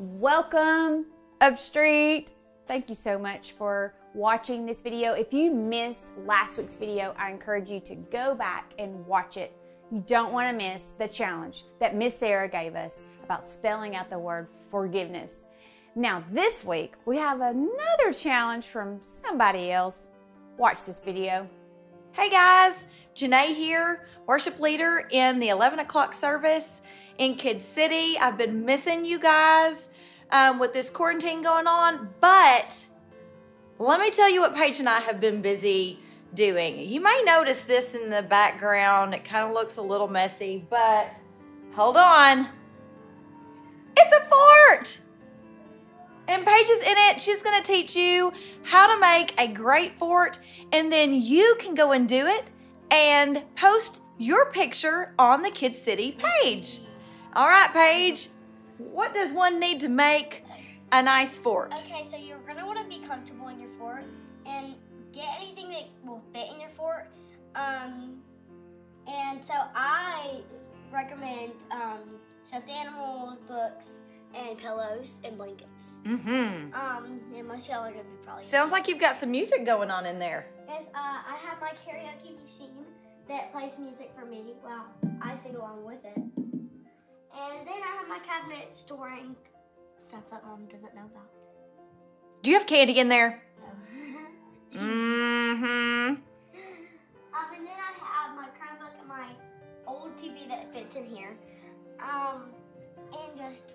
Welcome, Upstreet. Thank you so much for watching this video. If you missed last week's video, I encourage you to go back and watch it. You don't want to miss the challenge that Miss Sarah gave us about spelling out the word forgiveness. Now this week, we have another challenge from somebody else. Watch this video. Hey guys, Janae here, worship leader in the 11 o'clock service in Kid City. I've been missing you guys with this quarantine going on, but let me tell you what Paige and I have been busy doing. You may notice this in the background. It kind of looks a little messy, but hold on. It's a fort! And Paige is in it. She's gonna teach you how to make a great fort, and then you can go and do it and post your picture on the Kid City page. All right, Paige, what does one need to make a nice fort? Okay, so you're gonna wanna be comfortable in your fort and get anything that will fit in your fort. And so I recommend stuffed animals, books, and pillows and blankets. And most of y'all are gonna be probably. Sounds like you've got some music going on in there. Yes, I have my karaoke machine that plays music for me while I sing along with it. And then I have my cabinet storing stuff that Mom doesn't know about. Do you have candy in there? No. And then I have my Chromebook and my old TV that fits in here. And just.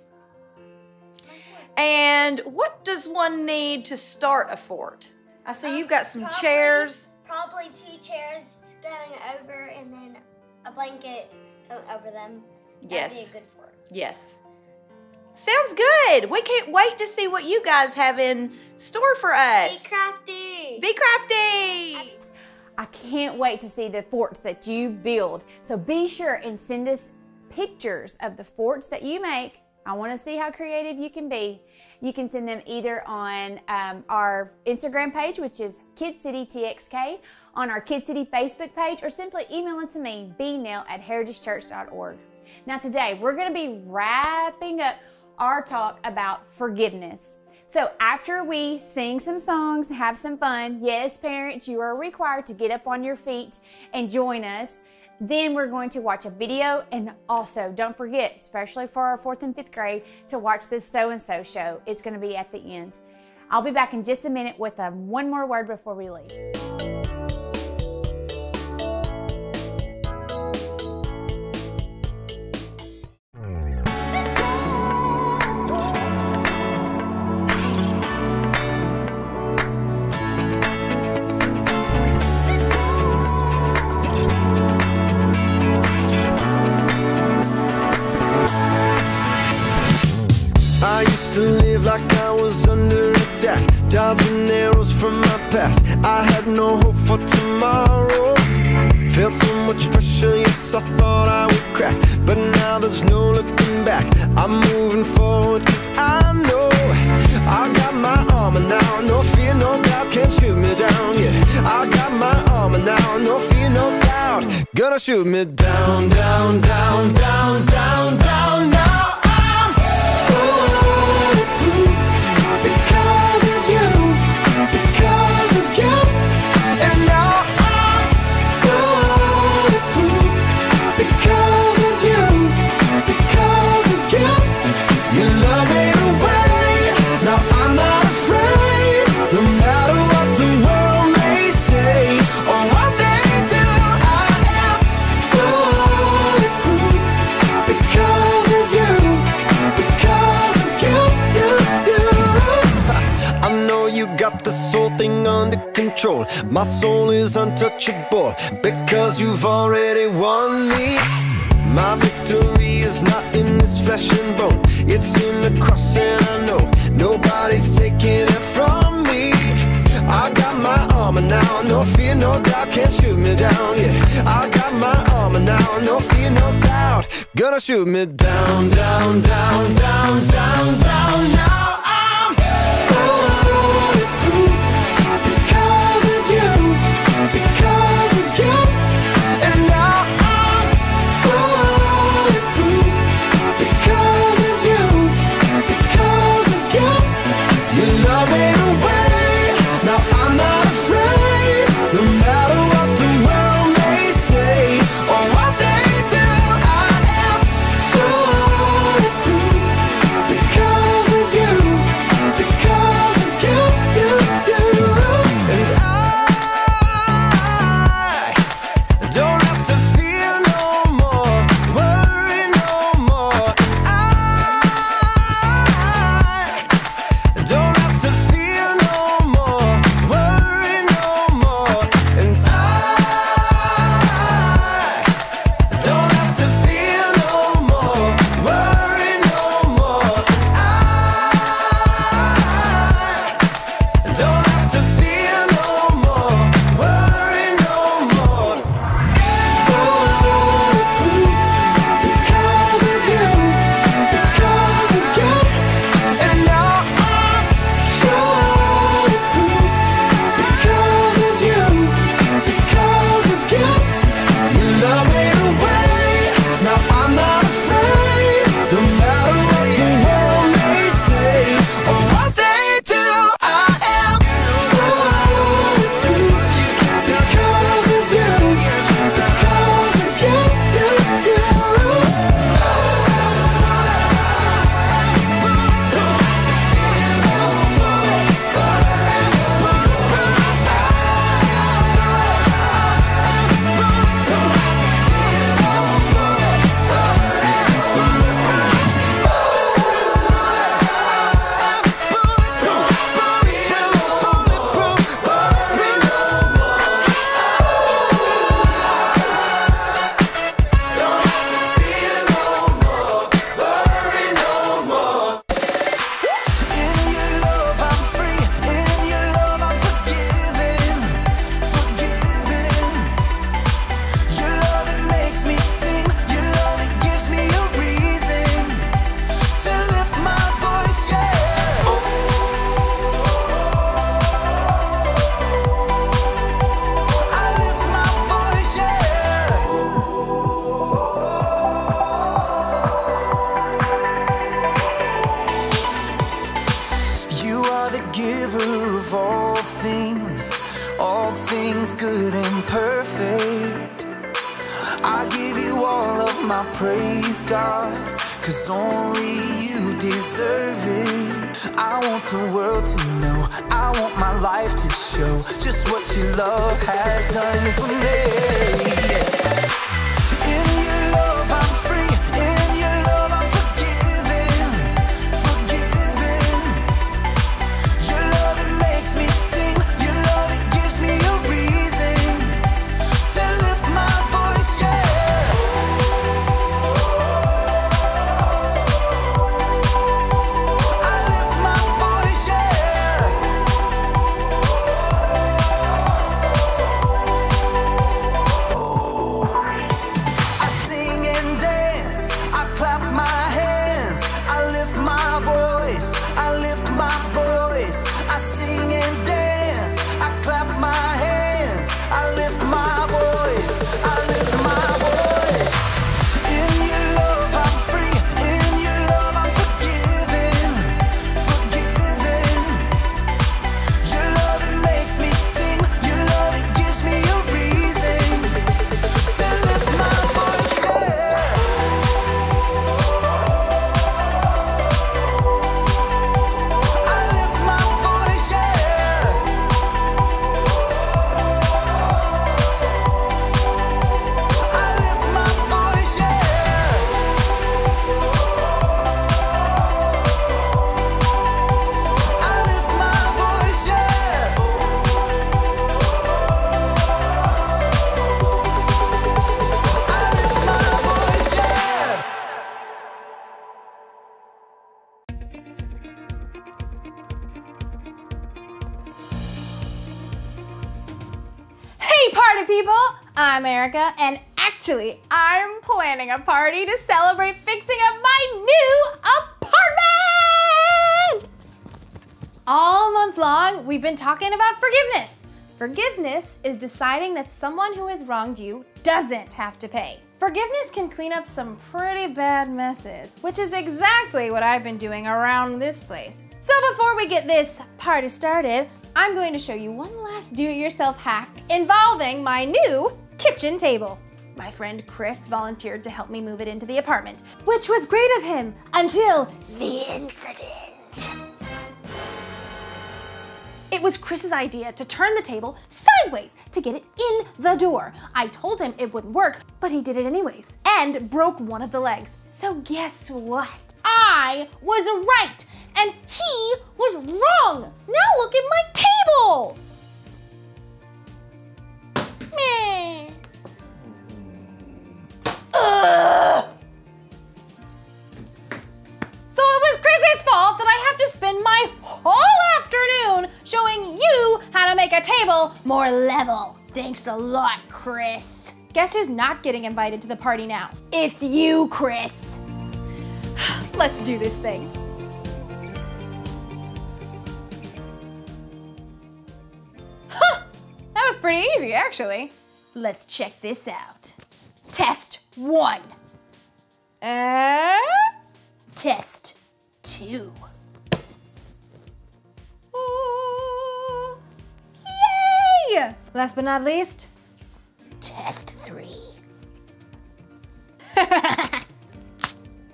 And what does one need to start a fort? I see you've got some chairs. Probably 2 chairs going over and then a blanket going over them. Yes. That'd be a good fort. Yes. Sounds good. We can't wait to see what you guys have in store for us. Be crafty. Be crafty. I can't wait to see the forts that you build. So be sure and send us pictures of the forts that you make. I want to see how creative you can be. You can send them either on our Instagram page, which is Kid City TXK, on our Kid City Facebook page, or simply email it to me, bneil@heritagechurch.org. Now today, we're going to be wrapping up our talk about forgiveness. So after we sing some songs, have some fun, yes, parents, you are required to get up on your feet and join us. Then we're going to watch a video, and also don't forget, especially for our 4th and 5th grade, to watch this so-and-so show. It's going to be at the end. I'll be back in just a minute with one more word before we leave. Like I was under attack, dodging arrows from my past. I had no hope for tomorrow. Felt so much pressure, yes, I thought I would crack. But now there's no looking back. I'm moving forward, cause I know I got my armor now. No fear, no doubt, can't shoot me down, yeah. I got my armor now, no fear, no doubt. Gonna shoot me down, down, down, down, down, down, now. Got this whole thing under control. My soul is untouchable because you've already won me. My victory is not in this flesh and bone. It's in the cross, and I know nobody's taking it from me. I got my armor now, no fear, no doubt, can't shoot me down, yeah. I got my armor now, no fear, no doubt. Gonna shoot me down, down, down, down, down, down, now. Because of you. I give you all of my praise, God, 'cause only you deserve it. I want the world to know, I want my life to show just what your love has done for me. In your love I'm free, in your love I'm forgiven, forgiven. Your love, it makes me sing, your love, it gives me a reason to lift my voice, yeah. I lift my voice, yeah. I sing and dance, I clap my hands, I lift my voice, I lift my voice. I sing and dance, I clap my hands, I lift my voice, I lift my voice. In your love I'm free, in your love I'm forgiven, forgiven. Your love, it makes me sing, your love, it gives me a reason to lift my voice, yeah. I lift my voice, yeah. I lift my voice, yeah. I lift my voice, yeah. I lift my voice, yeah. Hey party people, I'm Erica, and actually I'm planning a party to celebrate fixing up my new apartment! All month long, we've been talking about forgiveness. Forgiveness is deciding that someone who has wronged you doesn't have to pay. Forgiveness can clean up some pretty bad messes, which is exactly what I've been doing around this place. So before we get this party started, I'm going to show you one last do-it-yourself hack involving my new kitchen table. My friend Chris volunteered to help me move it into the apartment, which was great of him until the incident. It was Chris's idea to turn the table sideways to get it in the door. I told him it wouldn't work, but he did it anyways and broke one of the legs. So guess what? I was right and he was wrong. Now look at my table. Meh. Ugh. So it was Chris's fault that I have to spend my whole afternoon showing you how to make a table more level. Thanks a lot, Chris. Guess who's not getting invited to the party now? It's you, Chris. Let's do this thing. Huh, that was pretty easy, actually. Let's check this out. Test 1. Test 2. Ooh, yay! Last but not least, test 3.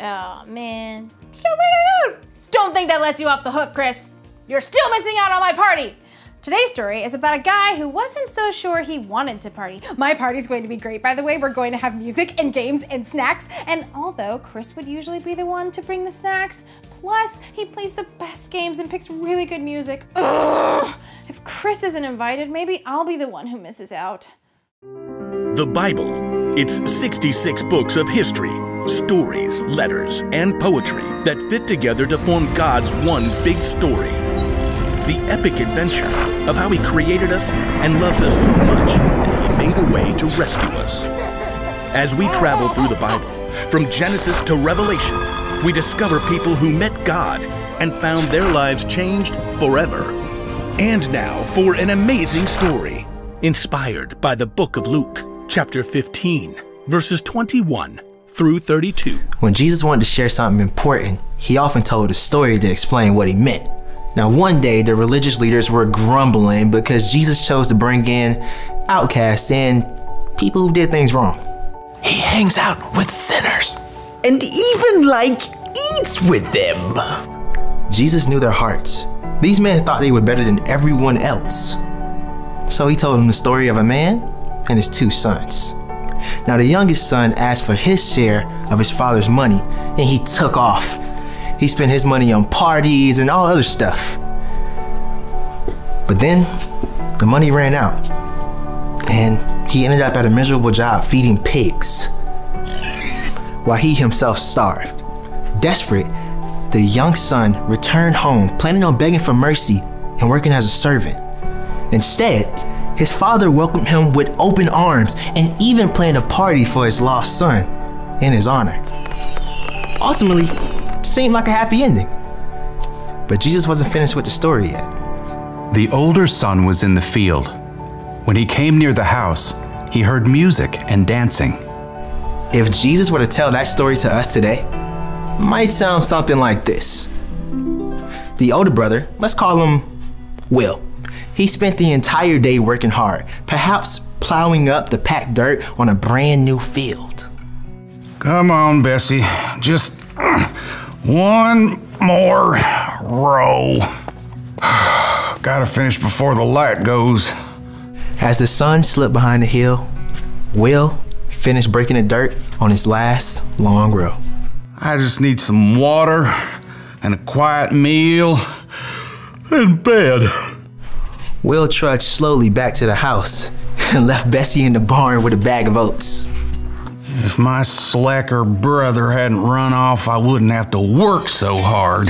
Oh man, don't think that lets you off the hook, Chris. You're still missing out on my party. Today's story is about a guy who wasn't so sure he wanted to party. My party's going to be great, by the way. We're going to have music and games and snacks. And although Chris would usually be the one to bring the snacks, plus he plays the best games and picks really good music. Ugh! If Chris isn't invited, maybe I'll be the one who misses out. The Bible. It's 66 books of history, stories, letters, and poetry that fit together to form God's one big story. The epic adventure of how He created us and loves us so much that He made a way to rescue us. As we travel through the Bible, from Genesis to Revelation, we discover people who met God and found their lives changed forever. And now for an amazing story, inspired by the book of Luke, chapter 15, verses 21 through 32. When Jesus wanted to share something important, He often told a story to explain what He meant. Now one day, the religious leaders were grumbling because Jesus chose to bring in outcasts and people who did things wrong. He hangs out with sinners and even, eats with them. Jesus knew their hearts. These men thought they were better than everyone else. So he told them the story of a man and his 2 sons. Now the youngest son asked for his share of his father's money, and he took off. He spent his money on parties and all other stuff. But then the money ran out, and he ended up at a miserable job feeding pigs, while he himself starved. Desperate, the young son returned home, planning on begging for mercy and working as a servant. Instead, his father welcomed him with open arms and even planned a party for his lost son in his honor. Ultimately, seemed like a happy ending. But Jesus wasn't finished with the story yet. The older son was in the field. When he came near the house, he heard music and dancing. If Jesus were to tell that story to us today, it might sound something like this. The older brother, let's call him Will. He spent the entire day working hard, perhaps plowing up the packed dirt on a brand new field. Come on, Bessie. Just one more row. Gotta finish before the light goes. As the sun slipped behind the hill, Will finished breaking the dirt on his last long row. I just need some water and a quiet meal and bed. Will trudged slowly back to the house and left Bessie in the barn with a bag of oats. If my slacker brother hadn't run off, I wouldn't have to work so hard.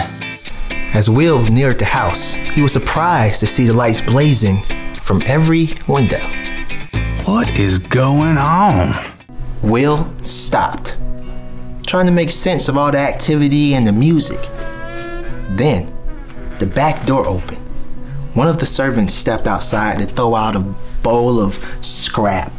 As Will neared the house, he was surprised to see the lights blazing from every window. What is going on? Will stopped, trying to make sense of all the activity and the music. Then, the back door opened. One of the servants stepped outside to throw out a bowl of scrap,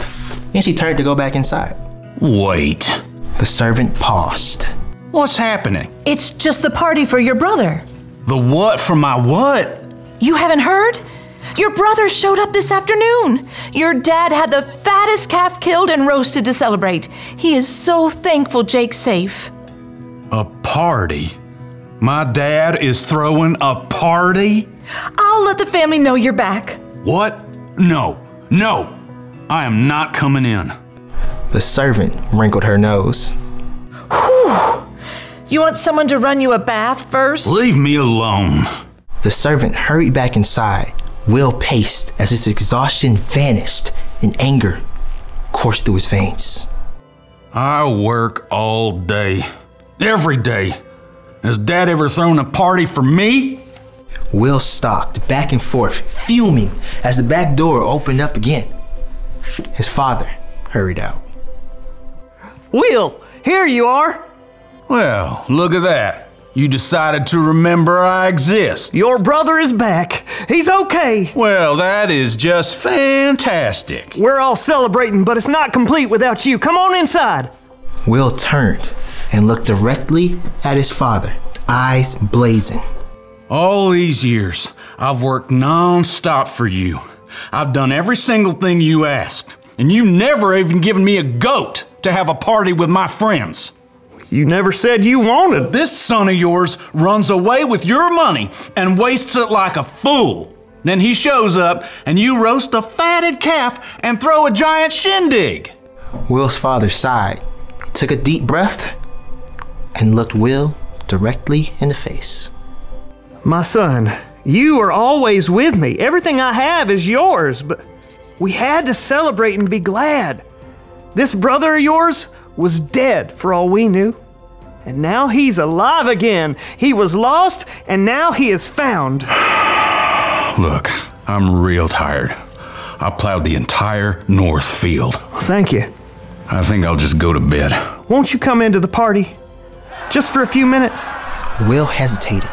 and she turned to go back inside. Wait. The servant paused. What's happening? It's just the party for your brother. The what for my what? You haven't heard? Your brother showed up this afternoon. Your dad had the fattest calf killed and roasted to celebrate. He is so thankful Jake's safe. A party? My dad is throwing a party? I'll let the family know you're back. What? No. I am not coming in. The servant wrinkled her nose. Whew. You want someone to run you a bath first? Leave me alone. The servant hurried back inside. Will paced as his exhaustion vanished and anger coursed through his veins. I work all day. Every day. Has Dad ever thrown a party for me? Will stalked back and forth, fuming as the back door opened up again. His father hurried out. Will, here you are. Well, look at that. You decided to remember I exist. Your brother is back. He's okay. Well, that is just fantastic. We're all celebrating, but it's not complete without you. Come on inside. Will turned and looked directly at his father, eyes blazing. All these years, I've worked non-stop for you. I've done every single thing you asked, and you never even given me a goat to have a party with my friends. You never said you wanted. This son of yours runs away with your money and wastes it like a fool. Then he shows up and you roast a fatted calf and throw a giant shindig. Will's father sighed, took a deep breath, and looked Will directly in the face. My son, you are always with me. Everything I have is yours, but we had to celebrate and be glad. This brother of yours was dead for all we knew. And now he's alive again. He was lost and now he is found. Look, I'm real tired. I plowed the entire north field. Thank you. I think I'll just go to bed. Won't you come into the party? Just for a few minutes. Will hesitated.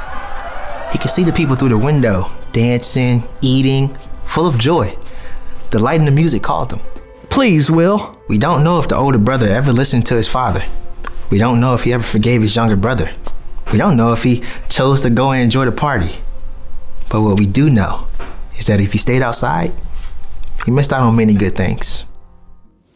He could see the people through the window, dancing, eating, full of joy. The light and the music called them. Please, Will. We don't know if the older brother ever listened to his father. We don't know if he ever forgave his younger brother. We don't know if he chose to go and enjoy the party. But what we do know is that if he stayed outside, he missed out on many good things.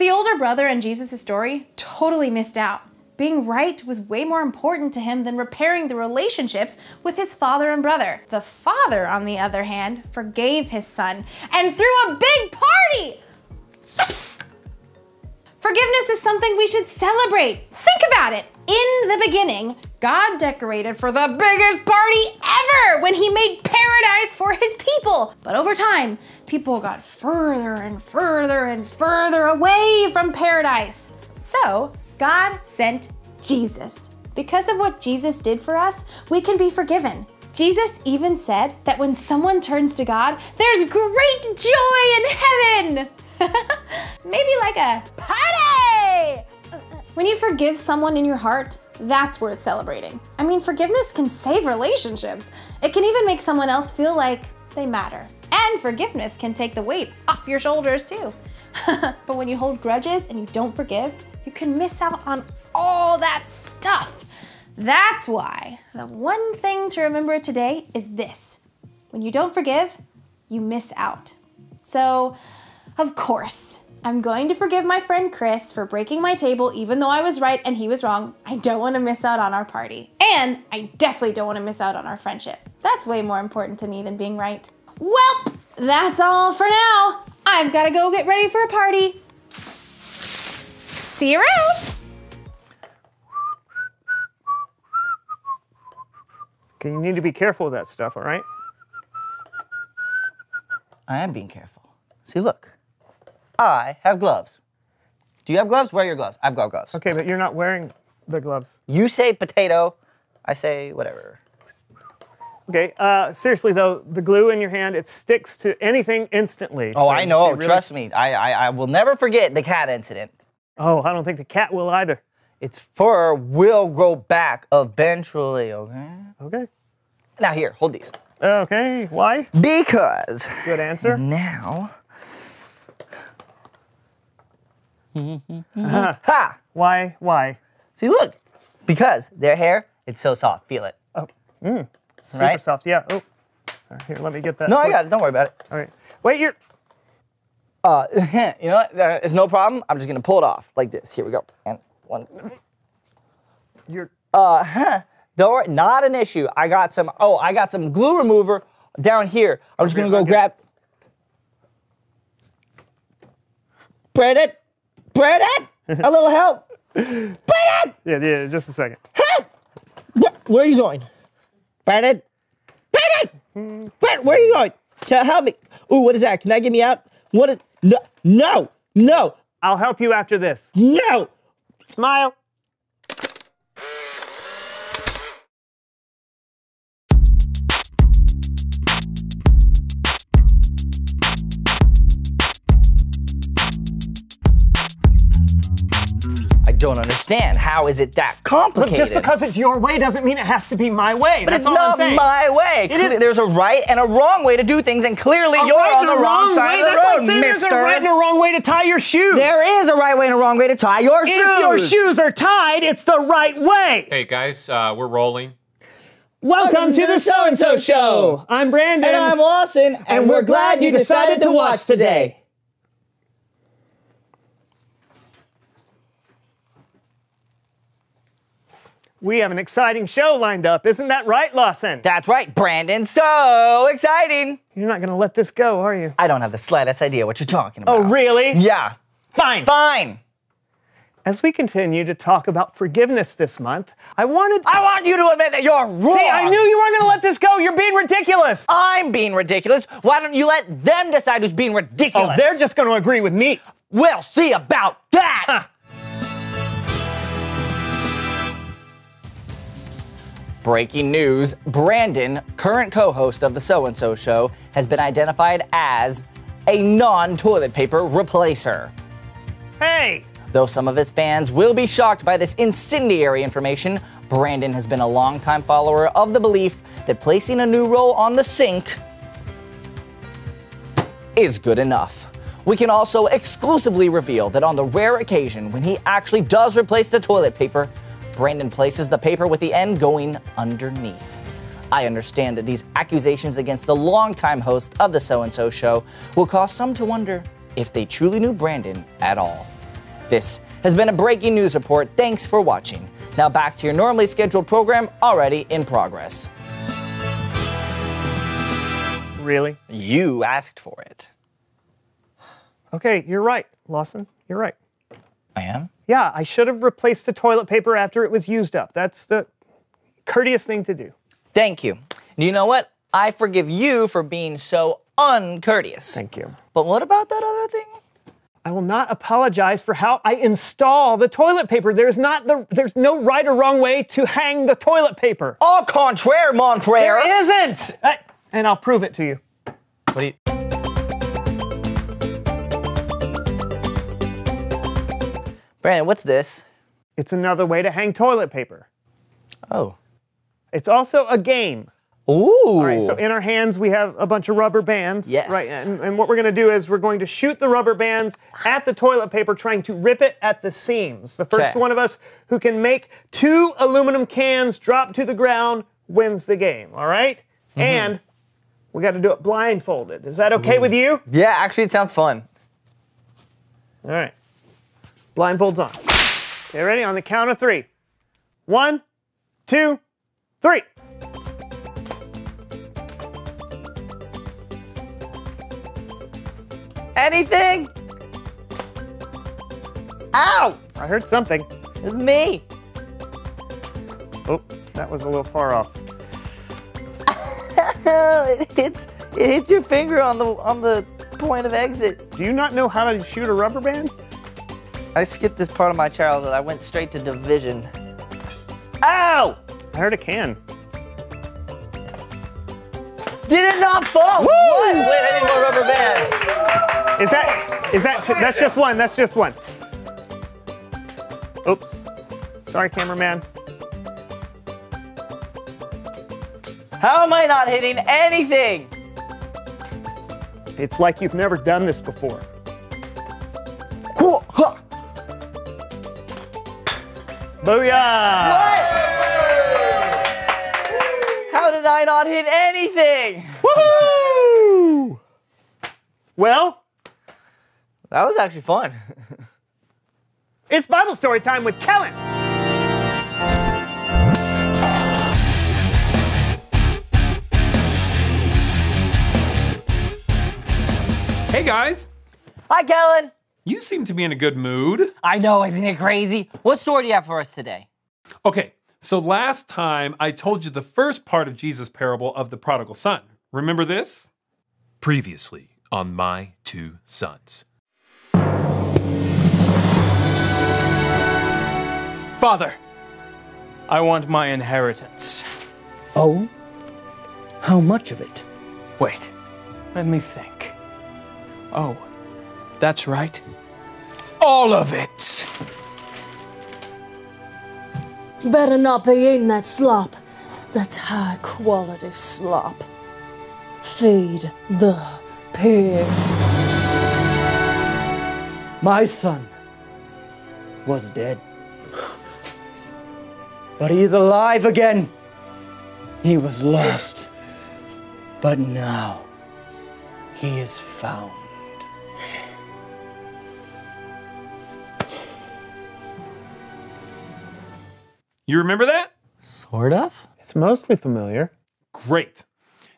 The older brother in Jesus' story totally missed out. Being right was way more important to him than repairing the relationships with his father and brother. The father, on the other hand, forgave his son and threw a big party! Forgiveness is something we should celebrate. Think about it. In the beginning, God decorated for the biggest party ever when he made paradise for his people. But over time, people got further and further and further away from paradise. So, God sent Jesus. Because of what Jesus did for us, we can be forgiven. Jesus even said that when someone turns to God, there's great joy in heaven. Maybe like a party! When you forgive someone in your heart, that's worth celebrating. I mean, forgiveness can save relationships. It can even make someone else feel like they matter. And forgiveness can take the weight off your shoulders too. But when you hold grudges and you don't forgive, you can miss out on all that stuff. That's why the one thing to remember today is this. When you don't forgive, you miss out. So, of course, I'm going to forgive my friend Chris for breaking my table even though I was right and he was wrong. I don't want to miss out on our party. And I definitely don't want to miss out on our friendship. That's way more important to me than being right. Well, that's all for now. I've got to go get ready for a party. See you around. Okay, you need to be careful with that stuff, all right? I am being careful. See, look. I have gloves. Do you have gloves? Wear your gloves. I've got gloves. Okay, but you're not wearing the gloves. You say potato, I say whatever. Okay, seriously though, the glue in your hand, it sticks to anything instantly. Oh, so I know, really... trust me. I will never forget the cat incident. Oh, I don't think the cat will either. Its fur will grow back eventually, okay? Okay. Now here, hold these. Okay, why? Because. Good answer. Now. Ha! Why? See, look. Because their hair, it's so soft. Feel it. Oh, super right? soft. Yeah. Oh, sorry. Here, let me get that. No, I got it. Don't worry about it. All right. Wait, you're. You know what? It's no problem. I'm just gonna pull it off like this. Here we go. And one. You're. Don't worry. Not an issue. I got some glue remover down here. I'm just gonna go grab. Brandon. A little help. Brandon! Yeah, just a second. Help! Where are you going? Brandon, where are you going? Can you help me? Ooh, what is that? Can that get me out? What is, no. I'll help you after this. No. Smile. I don't understand. How is it that complicated? Look, just because it's your way doesn't mean it has to be my way. But That's it's all not I'm saying. my way. There's a right and a wrong way to do things, and clearly you're on the wrong side of the road, That's like mister. There's a right and a wrong way to tie your shoes. There is a right way and a wrong way to tie your shoes. If your shoes are tied, it's the right way. Hey guys, we're rolling. Welcome to the So-and-So Show. I'm Brandon. And I'm Lawson. And we're glad you decided to watch today. We have an exciting show lined up. Isn't that right, Lawson? That's right, Brandon. So exciting. You're not going to let this go, are you? I don't have the slightest idea what you're talking about. Oh, really? Yeah. Fine. As we continue to talk about forgiveness this month, I want you to admit that you're wrong. See, I knew you weren't going to let this go. You're being ridiculous. I'm being ridiculous. Why don't you let them decide who's being ridiculous? Oh, they're just going to agree with me. We'll see about that. Huh. Breaking news, Brandon, current co-host of the So-and-So Show, has been identified as a non-toilet paper replacer. Hey! Though some of his fans will be shocked by this incendiary information, Brandon has been a longtime follower of the belief that placing a new roll on the sink is good enough. We can also exclusively reveal that on the rare occasion when he actually does replace the toilet paper, Brandon places the paper with the end going underneath. I understand that these accusations against the longtime host of the So-and-So Show will cause some to wonder if they truly knew Brandon at all. This has been a breaking news report. Thanks for watching. Now back to your normally scheduled program, already in progress. Really? You asked for it. Okay, you're right, Lawson. You're right. I am? Yeah, I should have replaced the toilet paper after it was used up. That's the courteous thing to do. Thank you. And you know what? I forgive you for being so uncourteous. Thank you. But what about that other thing? I will not apologize for how I install the toilet paper. There's no right or wrong way to hang the toilet paper. Au contraire, mon frere. There isn't! And I'll prove it to you. What do you... Brandon, what's this? It's another way to hang toilet paper. Oh. It's also a game. Ooh. All right, so in our hands we have a bunch of rubber bands. Yes. Right, and what we're gonna do is we're going to shoot the rubber bands at the toilet paper, trying to rip it at the seams. The first one of us who can make 2 aluminum cans drop to the ground wins the game, all right? Mm-hmm. And we gotta do it blindfolded. Is that okay with you? Yeah, actually it sounds fun. All right, blindfolds on. Okay, ready? On the count of 3. 1, 2, 3. Anything? Ow! I heard something. It's me. Oh, that was a little far off. It hits your finger on the point of exit. Do you not know how to shoot a rubber band? I skipped this part of my childhood. I went straight to division. Ow! I heard a can. Did it not fall? Woo! What? Wait, I need more rubber band. That's just one. That's just one. Oops. Sorry, cameraman. How am I not hitting anything? It's like you've never done this before. Booyah! What? How did I not hit anything? Woohoo! Well, that was actually fun. It's Bible story time with Kellen. Hey guys. Hi, Kellen. You seem to be in a good mood. I know, isn't it crazy? What story do you have for us today? Okay, so last time I told you the first part of Jesus' parable of the prodigal son. Remember this? Previously on My 2 Sons. Father, I want my inheritance. Oh? How much of it? Wait, let me think. Oh, that's right. All of it! Better not be eating that slop. That's high quality slop. Feed the pigs. My son was dead. But he is alive again. He was lost. But now he is found. You remember that? Sort of. It's mostly familiar. Great.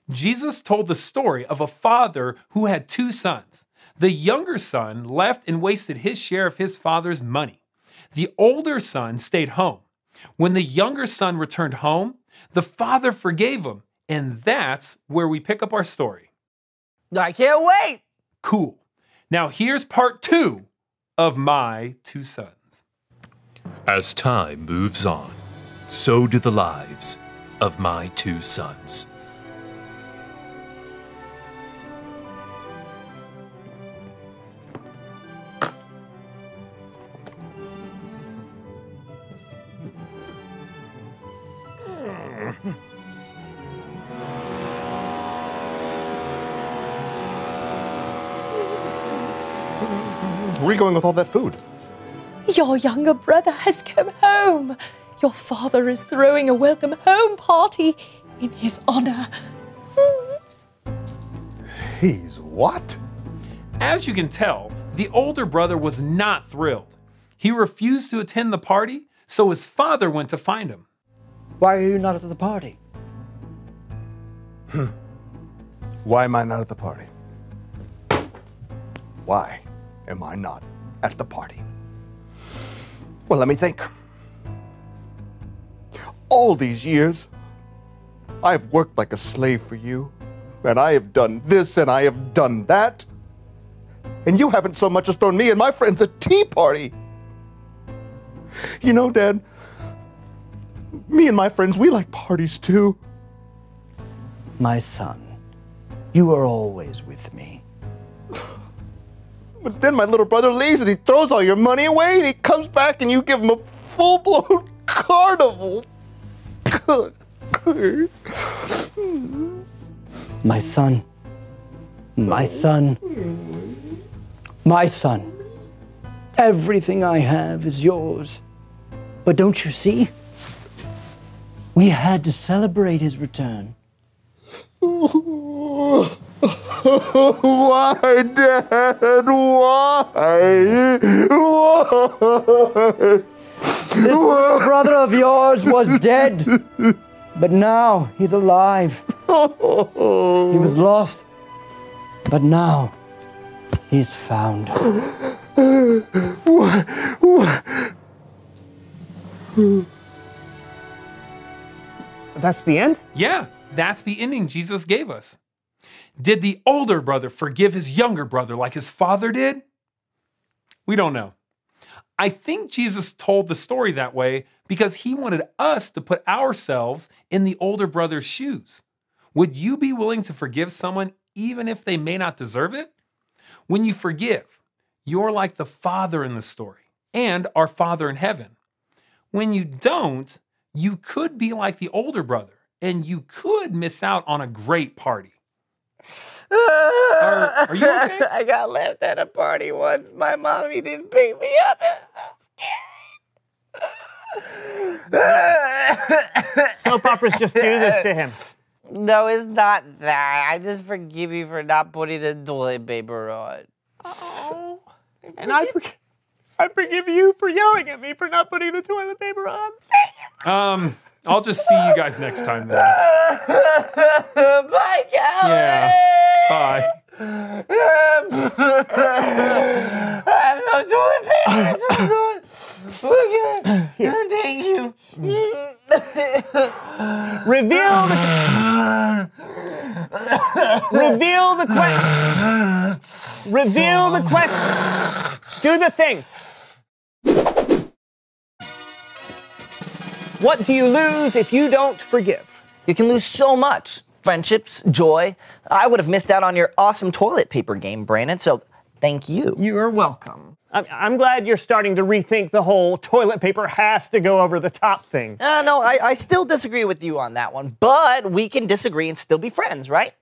Jesus told the story of a father who had 2 sons. The younger son left and wasted his share of his father's money. The older son stayed home. When the younger son returned home, the father forgave him. And that's where we pick up our story. I can't wait. Cool. Now here's part 2 of My 2 Sons. As time moves on, so do the lives of my 2 sons. Where are you going with all that food? Your younger brother has come home. Your father is throwing a welcome home party in his honor. He's what? As you can tell, the older brother was not thrilled. He refused to attend the party, so his father went to find him. Why are you not at the party? Why am I not at the party? Why am I not at the party? Well, let me think. All these years, I have worked like a slave for you, and I have done this and I have done that, and you haven't so much as thrown me and my friends a tea party. You know, Dad, me and my friends, we like parties too. My son, you are always with me. But then my little brother leaves and he throws all your money away and he comes back and you give him a full-blown carnival. My son, my son, my son. Everything I have is yours. But don't you see? We had to celebrate his return. Why, Dad? Why? Why? This little brother of yours was dead, but now he's alive. He was lost, but now he's found. That's the end? Yeah, that's the ending Jesus gave us. Did the older brother forgive his younger brother like his father did? We don't know. I think Jesus told the story that way because he wanted us to put ourselves in the older brother's shoes. Would you be willing to forgive someone even if they may not deserve it? When you forgive, you're like the Father in the story and our Father in heaven. When you don't, you could be like the older brother and you could miss out on a great party. Are you okay? I got left at a party once. My mommy didn't pick me up. It was so scary. Soap operas just do this to him. No, it's not that. I just forgive you for not putting the toilet paper on. Oh. And I forgive you for yelling at me for not putting the toilet paper on. I'll just see you guys next time then. Bye, Calvin. Yeah. Bye. I have no toilet paper. It's so good. Look at it. Thank you. Reveal the question. Do the thing. What do you lose if you don't forgive? You can lose so much. Friendships, joy. I would have missed out on your awesome toilet paper game, Brandon, so thank you. You're welcome. I'm glad you're starting to rethink the whole toilet paper has to go over the top thing. No, I still disagree with you on that one, but we can disagree and still be friends, right?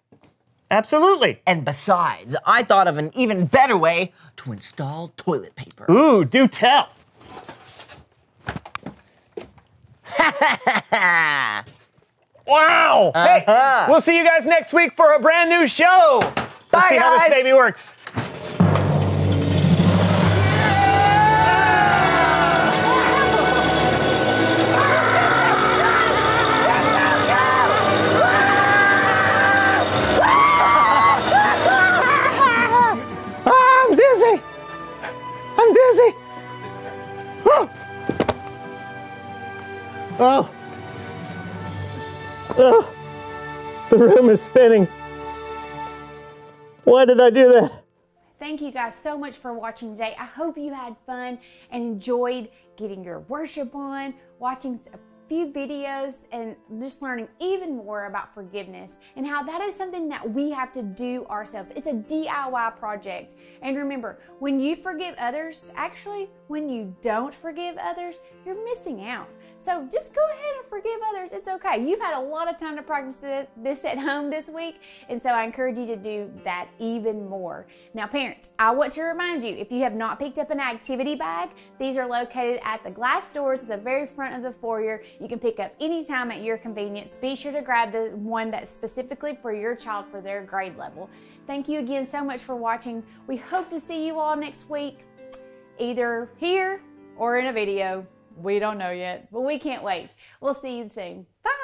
Absolutely. And besides, I thought of an even better way to install toilet paper. Ooh, do tell. Wow! Hey, we'll see you guys next week for a brand new show. Let's see how this baby works. I'm dizzy. I'm dizzy. Oh. Oh, the room is spinning. Why did I do that? Thank you guys so much for watching today. I hope you had fun and enjoyed getting your worship on, watching a few videos, and just learning even more about forgiveness and how that is something that we have to do ourselves. It's a DIY project. And remember, when you forgive others, actually, when you don't forgive others, you're missing out. So just go ahead and forgive others. It's okay. You've had a lot of time to practice this at home this week, and so I encourage you to do that even more. Now, parents, I want to remind you, if you have not picked up an activity bag, these are located at the glass doors at the very front of the foyer. You can pick up anytime at your convenience. Be sure to grab the one that's specifically for your child for their grade level. Thank you again so much for watching. We hope to see you all next week, either here or in a video. We don't know yet, but we can't wait. We'll see you soon. Bye.